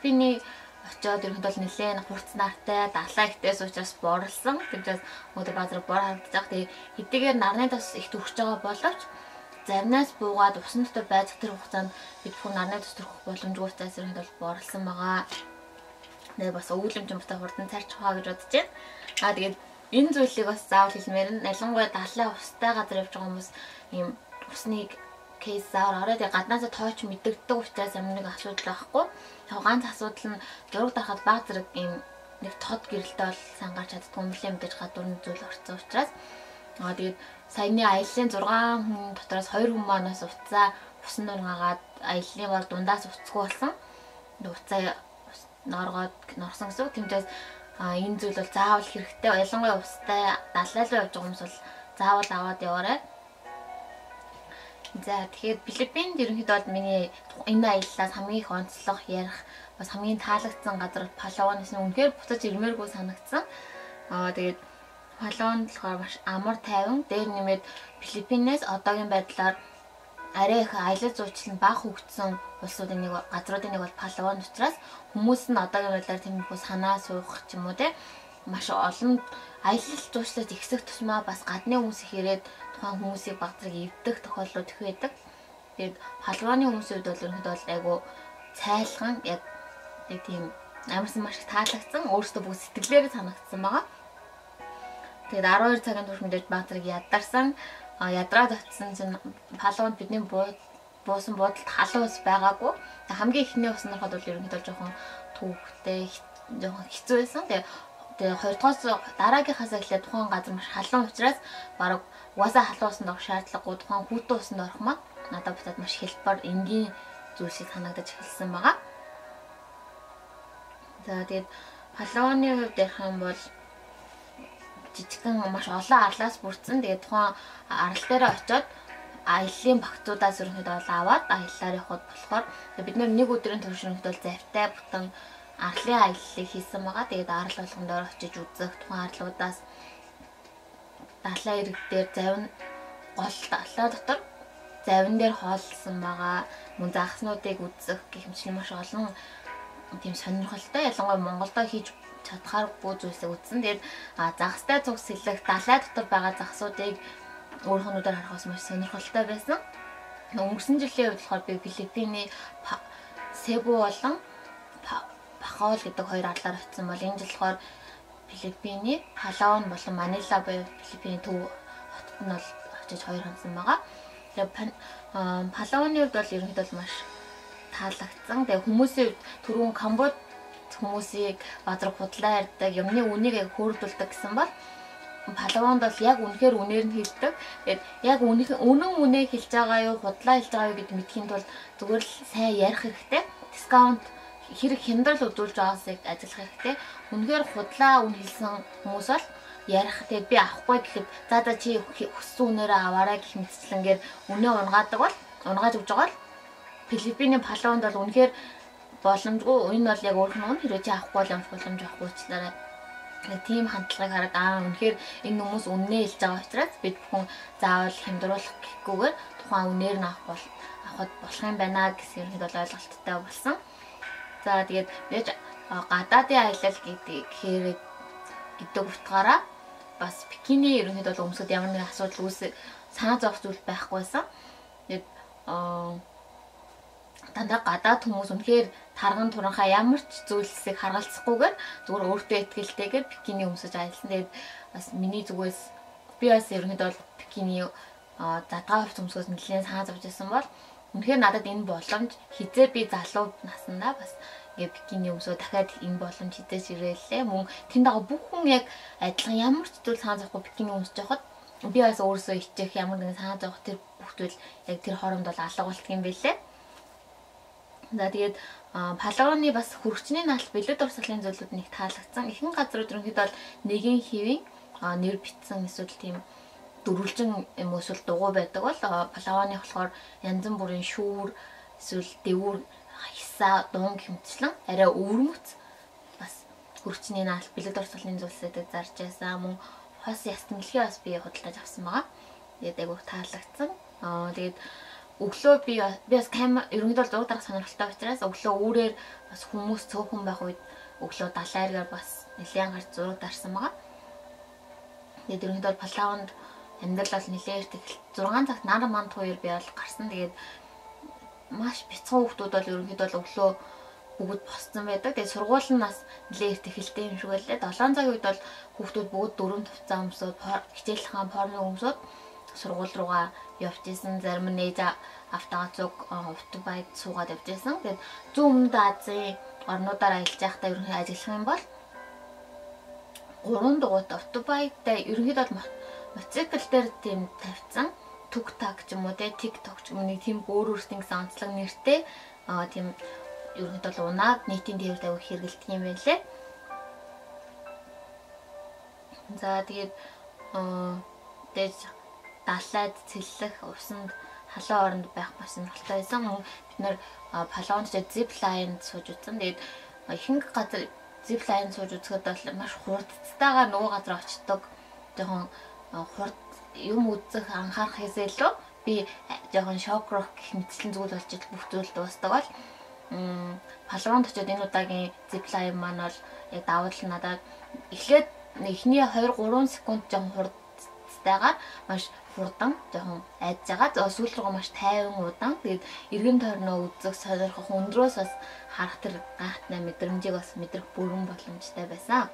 Филиппиний очоод ерөнхийдөө нэлээд хурц нартай, далаа ихтэйс учраас борлсон. Тэгжээс өдөр базар бор харагдаж байгаа. Тэгээ хэдийгээр нарны тос их төрж байгаа боловч зарнаас буугаад усан дотор байж тэр хугацаанд бид бүхэн нарны тос төрөх боломжгүй учраас ерөнхийдөө борлсон байгаа. Тэгээ бас өвлөмж юмтай хурдан царч хаа гэж бодож байна. Тэгээд энэ зүйлийг бас заавал хэлмээр нь ялангуяа далаа устай газар явж байгаа хүмүүс ийм усныг кейс заавал ороод гаднаасаа тооч мэддэгдэг учраас ямар нэг асуудал байхгүй. Ганц асуудал нь зураг дарахад баг зэрэг ийм нэг тод гэрэлтэй бол сайн гарч чаддгүй юм лээ мэдээж гадуурны зүйл орсон учраас Тэгээд саяны аяллын 6 хүн дотроос 2 хүн манаас уцаа усан дунгагаад аяллын бол дундаас уцгүй болсон. Уцаа норсон гэсэн үг. Тэмдээс энэ зүйл бол заавал хэрэгтэй. Ялангуяа устай далайлуу явж байгаа хүмүүс бол заавал аваад яваарай. За тэгэхээр Филиппинд ерөнхийдөө бол миний энэ аяллаас хамгийн их онцлог ярих бас хамгийн таалагдсан газар Палаван гэсэн үнэхээр буцаж ирмээргүй санагдсан. Тэгээд Палаван болохоор маш амар тайван. Дээр нэмээд Филиппинээс одоогийн байдлаар арай их аялал зуучлал бага хөгжсөн улсуудын нэг газруудын нэг бол Палаван учраас хүмүүс нь одоогийн байдлаар тиймэрхүү санаа суух ч юм уу те маш олон аялал зуучлалд ихсэх тусмаа бас гадны хүмүүс их ирээд тухайн хүмүүсийг багтраг эвдэх тохиолдлууд их байдаг. Тэгээд Палаваны хүмүүсүүд бол ерөнхийдөө бол айгу цайлхан яг тийм амарсан маш их таалагдсан. Өөртөө бүгд сэтгэлээрээ санагдсан байгаа. Тэгээд 12 цагийн турш мэдээж багтраг ядарсан. Ядраад очсон чинь Палаванд бидний буусан буудалд халуун ус байгаагүй. Хамгийн ихний усны хот бол ерөнхийдөө жоохон түүхтэй жоохон хэцүү байсан. Тэгээ хоёрдугаас дараагийнхаас эхлээд тухайн газар маш халуун учраас бараг угаасаа халуун усанд орох шаардлагагүй тухайн хүүтэн усанд орох маань надад буцаад маш хялбар энгийн зүйл шиг санагдаж эхэлсэн байгаа. За тэгээд Палаваны хувьд ярих юм бол жижигхэн маш олон арлаас бүрдсэн. Тэгээд тухайн арал дээр очиод аяллын багцуудаас ерөнхийдөө аваад аяллаар явхад болохоор бид нэг өдрийн турш ерөнхийдөө завтай бүтэн арлын аяллыг хийсэн байгаа. Тэгээд арал болгон дээр очиж үзэх тухайн арлуудаас далайн ирэг дээр завин гол далай дотор завин дээр хоолсон байгаа. Мөн загснуудыг үзэх гэх мэт маш олон тийм сонирхолтой ялангуяа Монголдо хийж чадхааргүй зүйлсээ үзсэн. Тэгээд загастай цуг сэлэх далай дотор байгаа загсуудыг өөрхөнүүдээр харахаас маш сонирхолтой байсан. Өнгөрсөн жилийн үед болохоор би Филиппиний Себу болон Бахаол гэдэг хоёр арлаар очисон бол энэ жил болохоор Филиппиний Палаван болон Манила буюу Филиппиний төв хотод нь бол очиж хоёр хонсон байгаа. Тэгээд Палаваны үед бол ерөнхийдөө маш таалагдсан. Тэгээ хүмүүсийн түрүүн Камбод хүмүүсийг бадраг худлаа ярьдаг, юмны үнийг хөөрдүүлдэг гэсэн бол Палаванд бол яг үнэхээр үнээр нь хэлдэг. Тэгээд яг үнэн үнэ хэлж байгаа юу, худлаа хэлж байгаа юу гэд мэдхийн тулд зүгээр л сайн ярих хэрэгтэй. Дискаунт хэрэг хямдрал үзүүлж байгаасыг ажиллах хэрэгтэй. Үнэхээр худлаа үн хэлсэн хүмүүс бол ярих. Тэгээд би авахгүй гэхэд за чи хүссэн үнээрээ аваарай гэх мэтчлэнгээр үнэ унгаадаг бол унгааж өгж байгаа л Филиппиний Палаванд бол үнэхээр боломжгүй. Энэ бол яг өөрх нь хэрэг чи авахгүй бол боломж авахгүй уучлаарай. Тийм хандлагыг хараад үнэхээр энэ хүмүүс үннээ хэлж байгаа учраас бид бүхэн заавал хямдруулах гэхгүйгээр тухайн үнээр нь авахд болох юм байна гэсэн юм бол ойлголттой болсон. За тэгээд яаж гадаадын аялал гэдэг утгаараа бас Пекиний ерөнхийдөө бол өмсөд ямар нэгэн асуудал санаа зовх зүйл байхгүйсэн. Тэгээд дандаа гадаад хүмүүс үнэхээр тарган туранхаа ямар ч зүйлсийг харгалзахгүйгээр зүгээр өөртөө итгэлтэйгээр Пекиний өмсөж аялсан. Тэгээд бас миний зүгээс би бас ерөнхийдөө бол Пекиний задгаа хувьд өмсгөөс нэлээд санаа зовж байсан бол үнэхээр надад энэ боломж хизээ би залуу наснаа бас ингээд Пекиний өмсөө дахиад энэ боломж хизээж ирээлээ. Мөн тэнд байгаа бүх хүн яг адилхан ямар ч зүйл санаа зовхгүй Пекиний өмсөж явахад би бас өөрөөсөө хичээх ямар нэгэн санаа зовх тэр бүх зүйл яг тэр хооронд бол алга болтго юм байлээ. За тэгээд Палаваны бас хөргөчний наалт бэлэг дурсгалын зүйлүүд нэг таалагдсан. Ихэнх газрууд ерөнхийдөө бол нэгэн хэвийн нэр битсэн эсвэл тийм дөрвөлжин юм эсвэл дугуй байдаг бол Палаваны болохоор янз бүрийн шүүр эсвэл дэвүүр хисаа дуун хэмтчлэн арай өвөрмөц бас хөргөчний наалт бэлэг дурсгалын зүйлсүүдийг зарж байсан. Мөн хос ястмэлхий бас би худалдаж авсан байгаа. Тэгээд айгу таалагдсан. Тэгээд өглөө би бас камер ерөнхийдөө зураг дарах сонирхолтой учраас өглөө өөрөөр бас хүмүүс цөөхөн байх үед өглөө далайргаар бас нэлээд гарч зураг дарсан байгаа. Тэгээд ерөнхийдөө Палаванд амьдрал бол нэлээд их 6 цагт нар манд хоёр би бол гарсан. Тэгээд маш бяцхан хүмүүс бол ерөнхийдөө өглөө бүгд босцсон байдаг. Тэгээд сургууль нь бас нэлээд ихтэй юм шиг байлээ. 7 цагийн үед бол хүмүүс бүгд дөрөв тавцаа өмсөд хичээлхэн порно өмсөд сургууль руугаа явж исэн. Зарим нь ээж автогаа цуг удаа суугаад явж исэн. Тэгээд Зүүн өмнөд Азийн орнуудаар аялж байхдаа ерөнхийдөө ажиллах юм бол 3 дугуйтай удаатай ерөнхийдөө мотоцикл дээр тийм тавьсан тук-так ч юм уу те тик-ток ч юм уу нэг тийм өөр өөртөө гэсэн онцлог нэртэй тийм ерөнхийдөө бол унаад нийтийн тээврт авах хэрэгэлдэг юм байлээ. За тэгээд дэж далайд цэллэх усанд халуун оронд байх маш сонирхолтой байсан. Бид нэр палоонд ч зиплайнд сууж үзсэн. Тэгээд ихэнх газар зиплайн сууж үзэхэд бол маш хурдцтайгаар нөгөө газар очдог. Жохон хурд юм үзэх анхаарах хэсэг илүү би жохон шокрох гэх мэтчлэн зүйл болж ил бүх зүйл дуустдаг бол палоонд очиод энэ удаагийн зиплайн маань бол яг давал надад эхлээд эхний 2-3 секунд жохон хурдцтайгаар маш хурдан жохон айдж байгаа. Сүүл рүү маш тайван удаан. Тэгээд эргэн тойрноо үзэх, сонирхох, өндрөөс бас харах тэр гайхалтай мэдрэмжийг бас мэдрэх бүрэн боломжтой байсан.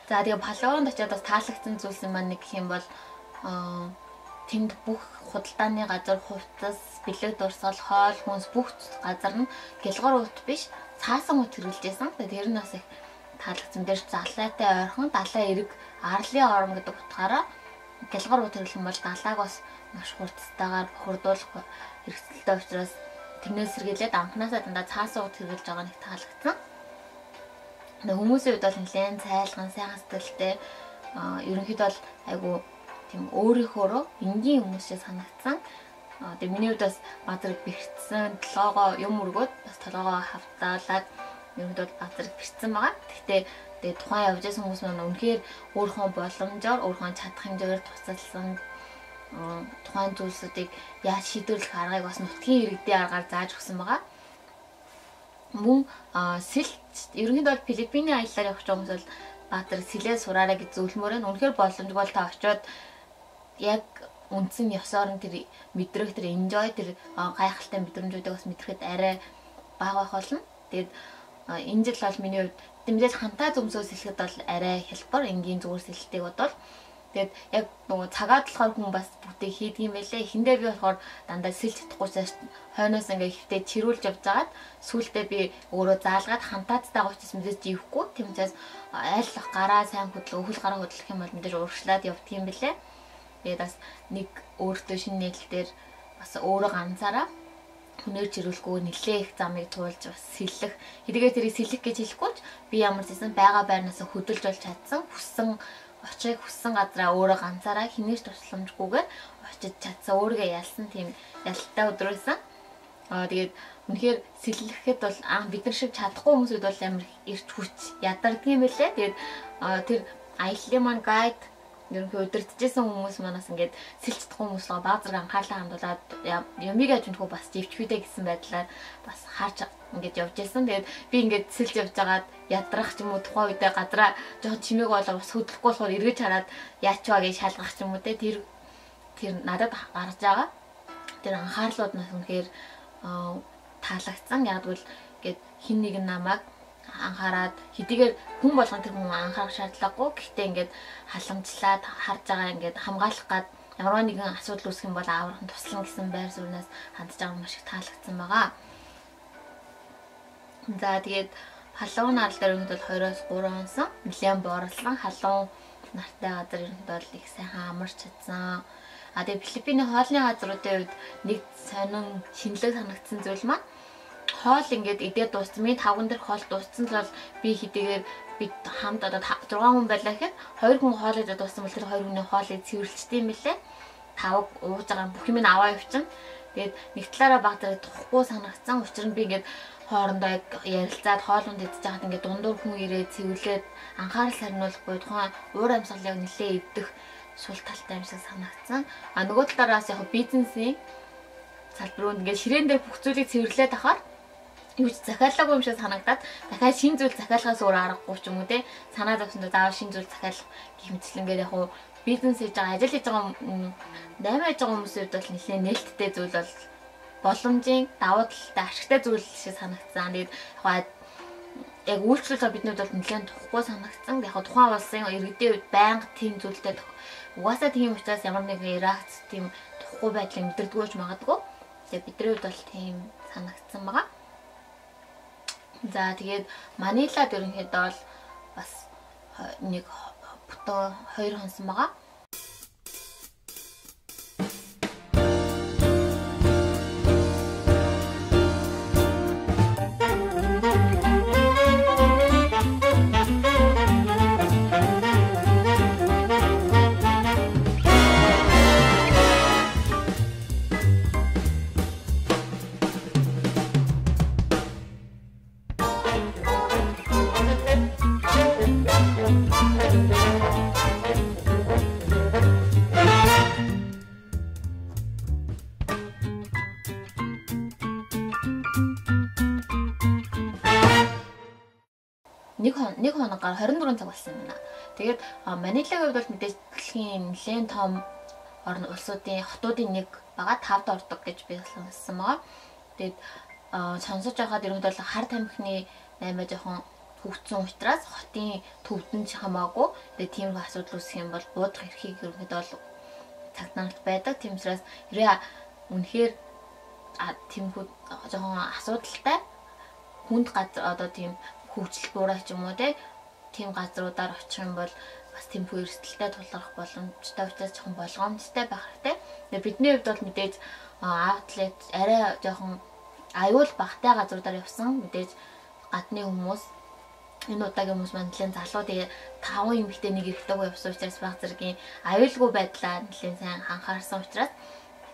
За тэгээд палоонд очиод бас таалагдсан зүйлс маань нэг гэх юм бол тэнд бүх худалдааны газар, хувцас, бэлэг дурсгал, хоол, хүнс бүх газар нь гэлгар ут биш, цаасан ут хэрэглэж байсан. Тэгээд тэр нь бас их таалагдсан. Дээр залайтай ойрхон далай эрэг арлын орон гэдэг утгаараа гэлгар ут хэрэглэн бол далайг бас маш хурдтайгаар бохирдуулах хэрэгцээтэй учраас тэрнээс сэргийлээд анханасаа дандаа цаасан ут хэрэглэж байгаа нэг таалагдсан. Хүмүүсийн хувьд бол нэлээд цайлган, сайхан сэтгэлтэй ерөнхийдөө бол айгу тийм өөрийнхөөрөө энгийн хүмүүсээ санагдсан. Тэгээ миний хувьд бас базарыг бэрхтсэн, толгоогоо юм өргөөд бас толгоогоо хавтаалаад ерөнхийдөө базарыг бэрхтсэн байгаа. Гэхдээ тэгээ тухайн явж байсан хүмүүс маань үнэхээр өөрийнхөө боломжоор, өөрийнхөө чадах хэмжээгээр тусалсан тухайн зүйлсүүдийг яаж шийдвэрлэх аргыг бас нутгийн иргэдийн аргаар зааж өгсөн байгаа. Мөн сэлт ерөнхийдөө бол Филиппиний аяллаар явах хүмүүс бол баатар сэлээ сураарай гэж зөвлөмөр нь. Үнэхээр боломжгүй бол та очиод яг үндсэн ёсоор нь тэр мэдрэх тэр enjoy тэр гайхалтай мэдрэмжүүдийг бас мэдрэхэд арай бага байх болно. Тэгээд энэ жил бол миний хувьд тэмдэл хантай зөмсөө сэлэхэд бол арай хялбар энгийн зүгээр сэлтийг бодвол тэгээд яг нөгөө цагаад болохоор хүн бас бүтээ хийдэг юм байлээ. Эхэндээ би болохоор дандаа сэлж чадахгүй цааш хойноос ингээ ихтэй чирүүлж явж байгаад сүүлдээ би өөрөө заалгаад хантаадтайгаа учраас мэдээж ивэхгүй. Тийм учраас аль гараа сайн хөдлөх, өвөл гараа хөдлөх юм бол мэдээж ууршлаад явдаг юм байлээ. Тэгээд бас нэг өөртөө шинэ нийтлэлээр бас өөрөө ганцаараа хүнээр чирүүлэхгүй нэлээ их замыг туулж бас сэлэх. Хэдийгээр тэрийг сэлэх гэж хэлэхгүй ч би ямар ч гэсэн байгаа байрнаас хөдөлж болж чадсан. Очиг хүссэн газараа өөрөө ганцаараа хинээс тусламжгүйгээр очиж чадсан. Өөргөө ялсан тийм ялалтай өдөр байсан. Тэгээд үнэхээр сэлэхэд бол бид нар шиг чадахгүй хүмүүсүүд бол амар ирч хүч ядардаг юм байлээ. Тэгээд тэр аяллын маань гайд ерөнхий удирдахжсэн хүмүүс манаас ингээд сэлж чадахгүй хүмүүс л баг зэрэг анхаарлаа хандуулаад юмыг ажимдгүй бас живчгүйдэ гэсэн байдлаар бас харж ингээд явж байсан. Тэгээд би ингээд сэлж явж байгаад ядрах ч юм уу тухайн үедээ газараа жоохон чимээг болоо бас хөдлөхгүй болохоор эргэж хараад яачваа гэж шалгах ч юм уу те тэр надад гарч байгаа. Тэр анхаарлууд нас үнэхээр таалагдсан. Яг бол ингээд хин нэг намайг анхаарад хэдийгээр хүн болгон тэр хүн анхаарах шаардлагагүй. Гэхдээ ингээд халамжлаад харж байгаа ингээд хамгаалах гад ямар нэгэн асуудал үүсэх юм бол аврах нь туслан гэсэн байр сууриас хандж байгаа маш их таалагдсан байгаа. За тэгээд халуун нарал дээр ерөнхийдөө 2-3 онсон нэлээд боорлон халуун нартай газар ерөнхийдөө их сайхан амарч чадсан. Тэгээд Филиппиний хоолны газруудын үед нэг сонин шинэлэг санагдсан зүйл маань хоол ингээд идээд дууссан. Миний тавган дээр хоол дууссан л бол би хэдийгээр бид хамт одоо 6 хүн байлаа гэхэд 2 хүн хоол идээд дууссан бол тэр 2 хүний хоолыг цэвэрлжтэй юм билээ. Тавг ууж байгаа бүх юм аваа явчихна. Тэгээд нэг талаараа баг зэрэг тухгүй санагдсан. Учир нь би ингээд хоорондоо ярилцаад хоолунд идэж байгаад ингээд дундуур хүн ирээд цэвэрлээд анхаарал хариулахгүй тухайн уур амьсгалыг нэлээд эвдэх сул талтай юм шиг санагдсан. Нөгөө талаараас яг бизнесийн салбарууд ингээд ширээн дээр бүх зүйлийг цэвэрлээд ахаар юу ч захиалаагүй юм шиг санагдаад дахиад шинэ зүйл захиалахаас өөр аргагүй ч юм уу те санаа зовсондоо заавал шинэ зүйл захиалах гэх мэтчлэнгээр яг хуу бизнес хийж байгаа ажил хийж байгаа наймаа хийж байгаа хүмүүсүүд бол нэлээд нээлттэй зүйл бол боломжийн давуу талтай ашигтай зүйл шиг санагдсан. Тэгээд яг үйлчлүүлэх биднүүд бол нэлээд тухгүй санагдсан. Яг тухайн улсын иргэдийн үед байнга тийм зүйлтэй угаасаа тийм учраас ямар нэгэн реакц тийм тухгүй байдлыг мэдэрдэггүй ч магадгүй. Тэгээд бидний хувьд бол тийм санагдсан байгаа. За тэгээд Манилад ерөнхийдөө бол бас нэг бүтэн 2 хонсон байгаа. Нэг хоногаар 24 цаг болсон юм байна. Тэгээд Манилагийн хувьд бол мэдээж дэлхийн нэлээд том улсуудын хотуудын нэг байгаа 5-д ордог гэж би сонссон байгаа. Тэгээд сонсож байхад ерөнхийдөө бол хар тамхины 8 жоохон хөгжсөн учраас хотын төвдөн ч хамаагүй тэгээд тиймэрхүү асуудал үүсэх юм бол буудах эрхийг ерөнхийдөө бол цагтаалт байдаг. Тийм учраас үнэхээр тиймэрхүү жоохон асуудалтай хүнд газар одоо тийм хөгжил буурай ч юм уу тийм газруудаар очих юм бол бас тиймэрхүү эрсдэлтэй тулгарх боломжтой учраас жоохон болгоомжтой байх хэрэгтэй. Тэгээ бидний хувьд бол мэдээж аутлет арай жоохон аюул багтай газруудаар явсан. Мэдээж гадны хүмүүс энэ удаагийн хүмүүс маань нэлээд залуу тэгээ 5 эмэгтэй нэг эрэгтэйг явсан учраас баг зэргийн аюулгүй байдлаа нэлээд сайн анхаарсан учраас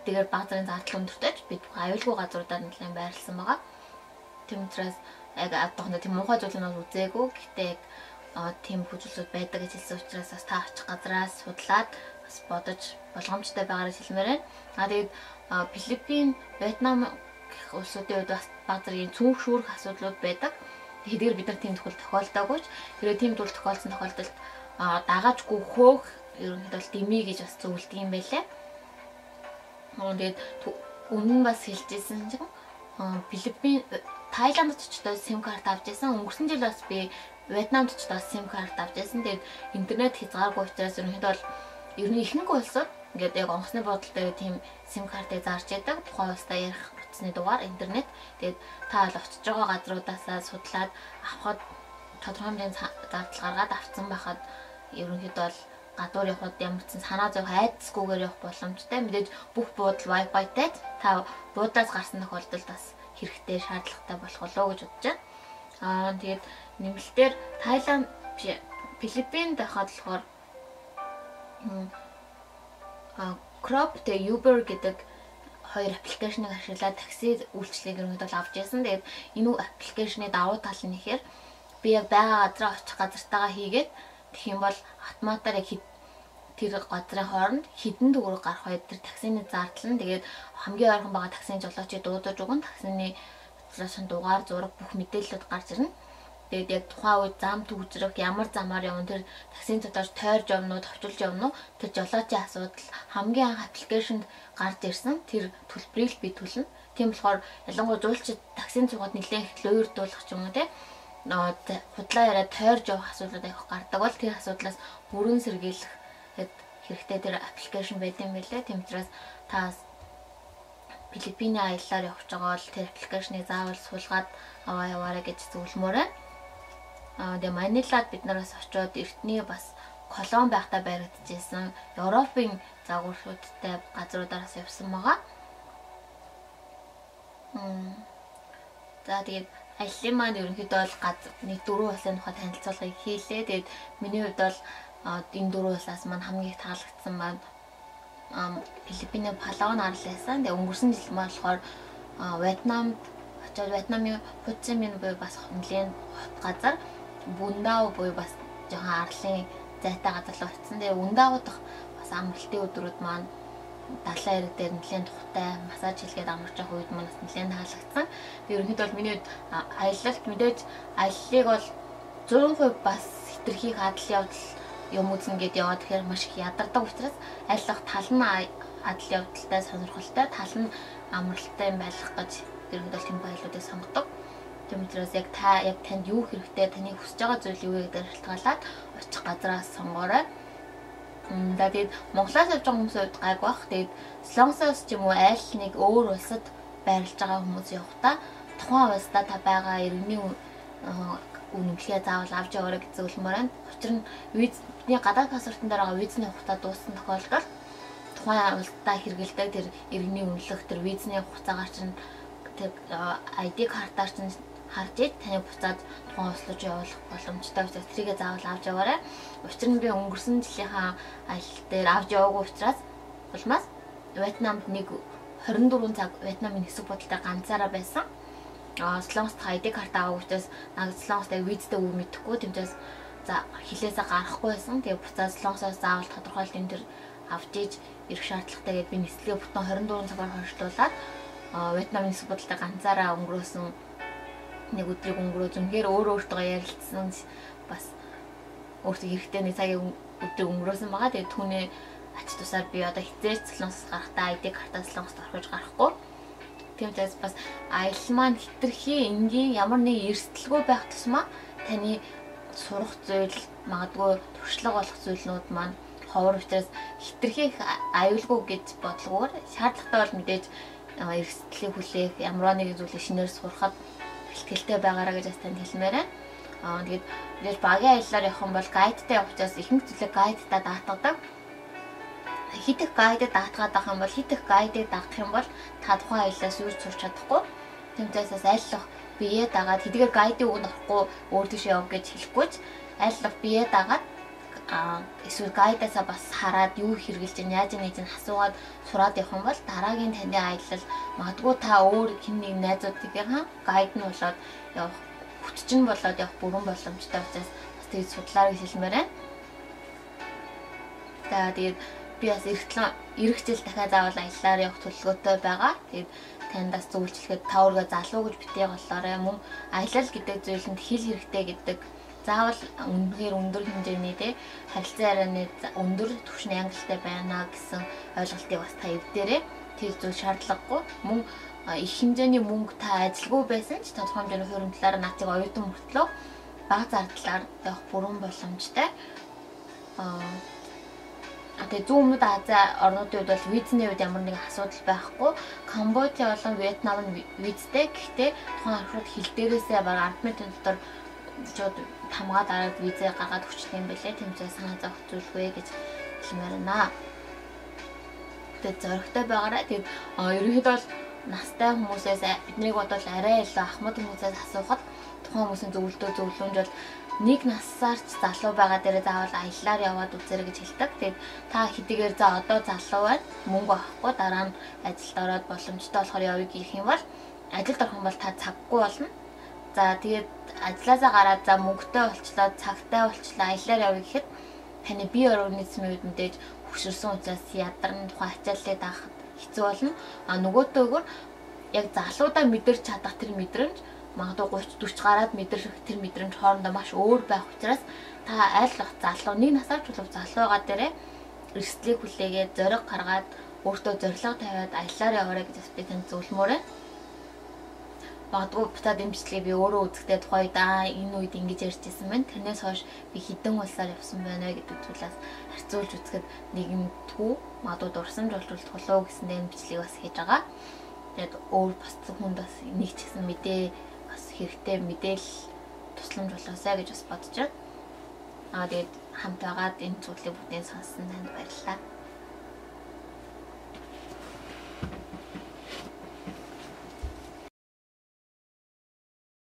тэгээд баг зэргийн зардал өндөртөж бид аюулгүй газруудаар нэлээд байрлсан байгаа. Тийм учраас яг одоохондоо тийм муухай зүйлнүүд үзээгүй. Гэхдээ яг тийм хүчлүүд байдаг гэж хэлсэн учраас бас та очих газраас судлаад бас бодож болгоомжтой байгаараа хэлмээр байна. Тэгээд Филиппин, Вьетнам гэх улсуудын хувьд бас баг зэргийн цөөнх шүүрх асуудлууд байдаг. Тэгэхээр бид нар тийм тохиол тохиолдоогүй ч хэрэг тийм зүйл тохиолдсон тохиолдолд дагаажгүй хөөх ерөнхийдөө бол дэмий гэж бас зөвлөдөг юм байлээ. Тэгээд өмнө бас хэлжсэн чинь Филиппин Таиландд ч очдоо SIM карт авч байсан. Өнгөрсөн жил бас би Вьетнамд ч очдоо SIM карт авч байсан. Тэгээд интернет хязгааргүй учраас ерөнхийдөө бол ер нь ихэнх улсууд ингээд яг онгоцны бодолтой тийм SIM картыг зарж яадаг. Тухайн улстай ярих утасны дугаар интернет. Тэгээд та бол очиж байгаа газруудаасаа судлаад авахд тодорхой хэмжээний зардал гаргаад авцсан байхад ерөнхийдөө бол гадуур явхад ямар ч санаа зовх айдсгүйгээр явах боломжтой. Мэдээж бүх буудал Wi-Fi-тай та буудаас гарсан тохиолдолд бас хэрэгтэй шаардлагатай болох болоо гэж бодож байна. Тэгээд нэмэлтээр Таиланд, Филиппинд байхад болохоор Crop тэ Uber гэдэг хоёр аппликейшнийг ашиглаад такси үйлчлэгийг ерөнхийдөө авч яасан. Тэгээд энэ аппликейшны давуу тал нь ихээр би яг байгаа газараа очих газартаагаа хийгээд тэгэх юм бол автоматар яг тэр газрын хооронд хідэн төгрөг гарах хоёр тэр таксины зардал нь тэгээд хамгийн ойрхон байгаа таксины жолоочийг дуудаж өгөн таксины цаашин дугаар зураг бүх мэдээллүүд гарч ирнэ. Тэгээд яг тухайн үед зам төгжрөх ямар замаар явна тэр таксины дотор тойрж явна уу товчулж явна уу тэр жолоочийн асуудал хамгийн анх аппликейшнд гарч ирсэн тэр төлбөрийг би төлнө. Тийм болохоор ялангуяа жуулчид таксины цугад нэлээд их лойрдуулах ч юм уу те худлаа яриад тойрж явах асуудлууд их гардаг бол тэр асуудлаас бүрэн сэргийлэх хэрэгтэй тэр аппликейшн байт юм билээ. Тийм учраас та Филиппиний аяллаар явж байгаа бол тэр аппликейшнийг заавал суулгаад яваарай гэж зөвлөмөр байна. Тэгээ Манилад бид нараас очиод эртний бас колон байхдаа баригдчихсэн Европын загваруудтай газруудаараас явсан байгаа. За тэгээд аяллын маань ерөнхийдөө бол нэг 4 улсын тухай танилцуулгыг хийлээ. Тэгээд миний хувьд бол энэ 4 улсаас маань хамгийн их таалагдсан маань Филиппиний Палаван арал байсан. Тэгээ өнгөрсөн жил маань болохоор Вьетнамд очиод Вьетнамын Хучимин буюу бас нэлээд хот газар Бундаа буюу бас жоохон арлын зайтай газар руу очсон. Тэгээ Ундааг дахь бас амралтын өдрүүд маань далайн ирэг дээр нэлээд тухтай массаж хийлгээд амарч явах үед маань нэлээд таалагдсан. Тэгээ ерөнхийдөө бол миний аялалт мэдээж аяллыг бол 100% бас хэтэрхий адал явдал юм үзнэ гэдээ яваад тэгэхээр маш их ядардаг учраас айлах тал нь адал явдалтай сонирхолтой тал нь амралтай юм байх гэж ерөнхийдөө тийм баялуудыг сонгодог. Тийм учраас яг танд юу хэрэгтэй таны хүсэж байгаа зүйл юу гэдгээр шалтгаалаад очих газраас сонгоорой. За тэгээд Монголоос явж байгаа хүмүүсийн хувьд гайг бах. Тэгээд Солонгосоос ч юм уу айл нэг өөр улсад байрлаж байгаа хүмүүс явахдаа тухайн улсдаа та байгаа иргэний үнэмлэхээ заавал авч яваарай гэж зөвлөмөр байна. Учир нь визний гадаад паспортын дээр байгаа визний хугацаа дууссан тохиолдолд тухайн улсдаа хэрэгэлдэг тэр иргэний үнэлэх тэр визний хугацаагаар чинь тэр ID картаар чинь харж ид таны буцаад тухайн улс руу явуулах боломжтой учраас тэрийгээ заавал авч яваарай. Учир нь би өнгөрсөн жилийнхаа аялал дээр авч яваагүй учраас улмаас Вьетнамд 24 цаг Вьетнамын хэсэг бодолтой ганцаараа байсан. Солонгост ID карт авах учраас Солонгост визтэй үг мэдэхгүй тэмцээс за хилээсээ гарахгүй байсан. Тэгээ буцаад Солонгосоос заавал тодорхойлолтын тэр авч иж ирэх шаардлагатай гэдээ би нислэгээ бүтэн 24 цагаар хойшлуулад Вьетнамын хэсэг бодолтой ганцаараа өнгөрөөсөн нэг өдрийг өнгөрөөж үнээр өөртөө ярилцсан бас өөртөө хэрэгтэй нэг цагийн өдрийг өнгөрөөсөн байгаа. Тэгээ түүний ач тусаар би одоо хизээч Солонгосоос гарахдаа ID картаа Солонгост орхиж гарахгүй. Тиймээс бас аялал маань хитрхи энгийн ямар нэг эрсдэлгүй байх тусмаа таны сурах зүйл магадгүй туршлага болох зүйлнүүд маань ховор учраас хитрхи аюулгүй гэж бодлогоор шаардлагатай бол мэдээж эрсдлийг хүлээх ямар нэгэн зүйлийг шинээр сурахад бэлтгэлтэй байгаараа гэж танд хэлмээр байна. Тэгээд мэдээж багийн аяллаар явах юм бол гайдтай явах учраас ихэнх зүйлээ гайдтай даатгадаг. Хитэх гайдыг даатгаад авах юм бол хитэх гайдыг дагах юм бол та тухайн аяллаас юу ч сурч чадахгүй. Тэмцээсээс айлах бие дагаад хэдийгээр гайдыг өгнө авахгүй өөр тийш яв гэж хэлэхгүй ч айлах бие дагаад эсвэл гайдаасаа бас хараад юу хэрэгжилж яаж нээж нь асуугаад сураад явах юм бол дараагийн таны аялал магадгүй та өөр хэн нэг найзуудынхаа гайд нь болоод явах хүччин болоод явах бүрэн боломжтой учраас бас тэгээд судлаа гэж хэлмээр байна. За тэгээд би бас эх жил дахиад заавал аяллаар явах төлөвлөгөөтэй байгаа. Тэгээд таньдас зөвлөлдөхөд та өөрөө залуу гэж битээ голоорой. Мөн аялал гэдэг зүйлэнд хэл хэрэгтэй гэдэг заавал өндөр хэмжээний харилцан ярианы өндөр түвшний ангилалтай байна гэсэн ойлголтыг бас та эвдээрэй. Тэр зүйл шаардлагагүй. Мөн их хэмжээний мөнгө та ажилгүй байсан ч тодорхой хэмжээний хуримтлаар наацыг оюутан мөртлөө бага зардлаар явах бүрэн боломжтой. Тэгээд зүүн өмнөд Азийн орнуудын үед бол визний үед ямар нэгэн асуудал байхгүй. Камбож болон Вьетнам нь визтэй. Гэхдээ тухайн орчууд хил дээрээсээ бараг 10 минутын дотор шууд хамгаад араад визээ гаргаад өгчтэй юм байлээ. Тэмцээ санаа зовх зүйлгүй гэж хэлмээр байна. Тэгээд зоригтой байгаарай. Тэгээд ерөнхийдөө бол настай хүмүүсээс биднийг бодвол арай илүү ахмад хүмүүсээс асуухад тухайн хүмүүсийн зөвлөмж бол нэг насаар ч залуу байгаа дээрээ заавал аяллаар яваад үзээрэй гэж хэлдэг. Тэгээд та хэдийгээр за одоо залуу байна, мөнгө авахгүй дараа нь ажилд ороод боломжтой болохоор явъя гэх юм бол ажилд орох юм бол та цаггүй болно. За тэгээд ажилласаа гараад за мөнгөтэй болчлоо, цагтай болчлоо аяллаар явъя гэхэд таны бие организмын үед мэдээж хөшөрсөн учраас ядарн тухайн ачааллыг даахад хэцүү болно. Нөгөөтэйгөр яг залуудаа мэдэрч чадах тэр мэдрэмж магадгүй 30 40 гараад мэдэрх тэр мэдрэмж хоорондоо маш өөр байх учраас та айлах залуу нэг насаар ч болов залуу байгаа дээрээ эрсдлийг хүлээгээд зориг гаргаад өөртөө зорилго тавиад аяллаар яваарай гэж би танд зөвлөмөр байна. Магадгүй бутаа дэмжлэгээ би өөрөө үзэхдээ тухайд энэ үед ингэж ярьжсэн байна. Тэрнээс хойш би хідэн улсаар явсан байна гэдэг зүйлээс харьцуулж үзэхэд нэгэмтгүү магадгүй дурсамж болж болов гэсэн дэмжлэгийг бас хийж байгаа. Тэгээд өөр бас хүнд бас нэг ч гэсэн мэдээ бас хэрэгтэй мэдээлэл тусламж болоосай гэж бас бодож байна. Тэгээд хамт байгаад энэ зүйлийг бүгдийг сонссон танд баярлалаа.